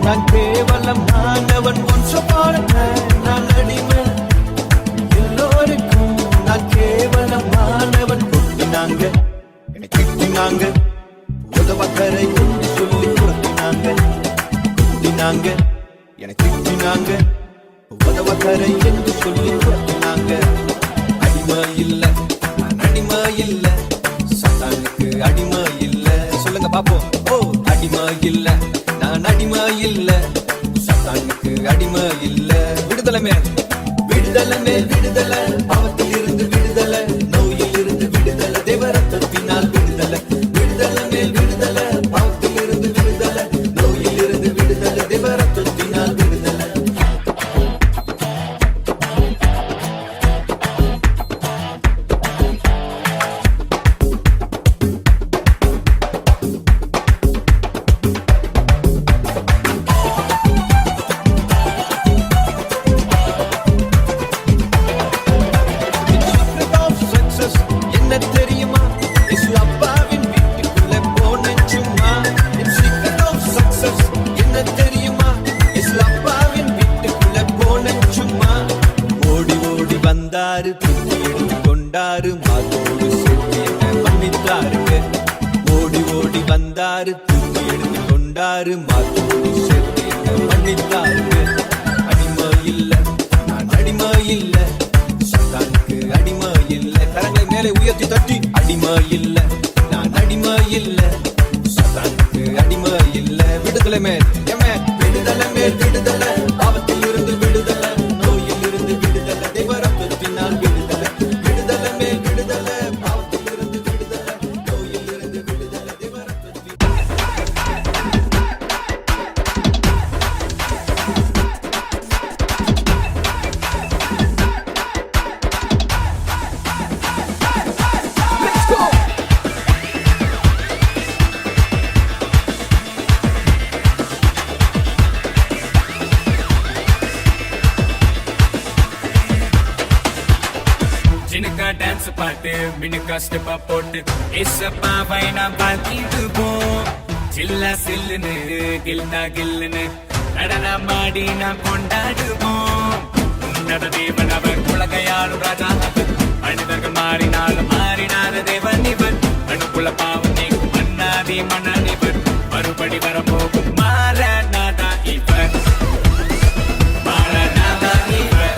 நான் கேவலம் ஆனவன் ஒன்ஸ் upon a time நான் அடிமை எல்லோருக்கும் நான் கேவலம் ஆனவன் கொட்டினாங்க என்னை திட்டினாங்க உதவக்கரை என்று சொல்லி கொடுத்தினாங்க கொட்டினாங்க என்னை திட்டினாங்க உதவக்கரை என்று சொல்லி கொடுத்தினாங்க அடிமை இல்ல நான் அடிமை இல்ல சத்தானுக்கு அடிமை இல்ல சொல்லுங்க பாப்போம் ஓ அடிமை இல்ல நான் அடிமை இல்ல சத்தானுக்கு அடிமை இல்ல விடுதலை மேல் விடுதலை மேல் விடுதலை பாவத்தில் இருந்து விடுதலை நோயில் இருந்து விடுதலை தேவ ரத்தத்தினால் விடுதலை விடுதலை மேல் விடுதலை பாவத்தில் இருந்து விடுதலை நோயில் இருந்து விடுதலை தேவ ரத்தத்தினால் விடுதலை கொண்டாரு மாத்தோடு சேர்த்து என்ன மன்னித்தாருங்க ஓடி ஓடி வந்தாரு தூக்கி எடுத்து கொண்டாரு மாத்தோடு சேர்த்து என்ன மன்னித்தாருங்க அடிமை இல்ல நான் அடிமை இல்ல சத்தானுக்கு அடிமை இல்ல கரங்களை மேலே உயர்த்தி தட்டி அடிமை இல்ல நான் அடிமை இல்ல சத்தானுக்கு அடிமை இல்ல விடுதலை மேல் விடுதலை மேல் விடுதலை பாவத்தில் இருந்து விடுதலை நோயில் இருந்து விடுதலை தேவரத்தினால் விடுதலை விடுதலை மேல் விடுதலை பாவத்தில் இருந்து விடுதலை நோயில் இருந்து விடுதலை தேவரத்தினால் டான்ஸ் பாட்டு மினுக்கா ஸ்டெப்பா போட்டு ஏசப்பாவை நாம் பார்த்திடுவோம் சில்லா சில்லுன்னு கில்டா கில்லுன்னு நடனமாடி நாம் கொண்டாடுவோம் உன்னத தேவன் அவர் உலகையாளும் ராஜா மனிதர்கள் மாறினாலும் மாறினாத தேவன் இவர் அணுக்குள்ள பாவம் நீக்கும் மன்னாதி மன்னன் இவர் மறுபடி வரப்போகும் மாறனாதா இவர் மாறனாதா இவர்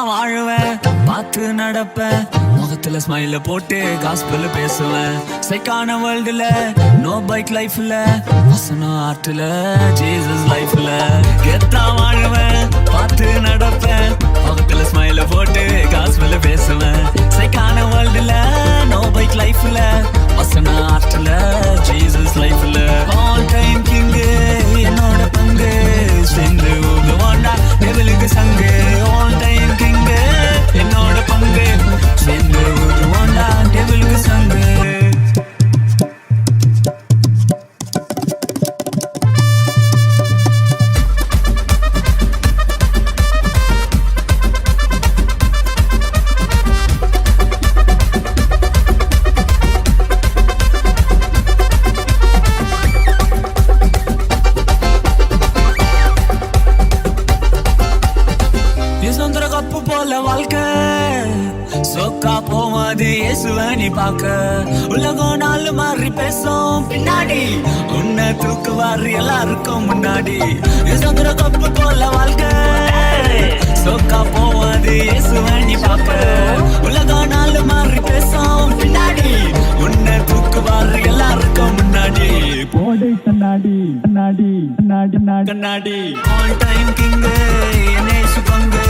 வாழுவேன் பார்த்து நடப்பேன் முகத்துல ஸ்மைல போட்டு காஸ்பல் பேசுவேன் சைக்கான வேர்ல்டுல நோ பைக் லைஃப்ல வசனம் ஆர்ட்ல ஜீசஸ் லைஃப்ல கெத்தா வாழுவேன் பார்த்து நடப்பேன் முகத்துல ஸ்மைல போட்டு காஸ்பல் பேசுவேன் சைக்கான வேர்ல்டுல நோ பைக் லைஃப்ல வசனம் ஆர்ட்ல ஜீசஸ் லைஃப்ல ஆல் டைம் கிங் என்னோட பங்கு சென்று ஊதுவாண்டா டெவிலுக்கு சங்கு ஆல் டைம் கிங் என்னோட பங்கு சென்று ஊதுவாண்டா டெவிலுக்கு சங்கு உலகம் நாலு மாறி பேசும் பின்னாடி உன்னை தூக்குவாரு எல்லாருக்கும் முன்னாடி சந்திர கப்பு போல வாழ்க்கை சோக்கா போவாது இயேசுவனி பாக்க உலகம் நாலு மாறி பேசும் பின்னாடி உன்னை தூக்குவாரு எல்லாருக்கும் முன்னாடி போடு கண்ணாடி கண்ணாடி கண்ணாடி கண்ணாடி ஆல் டைம் கிங் என்னே சுபங்கு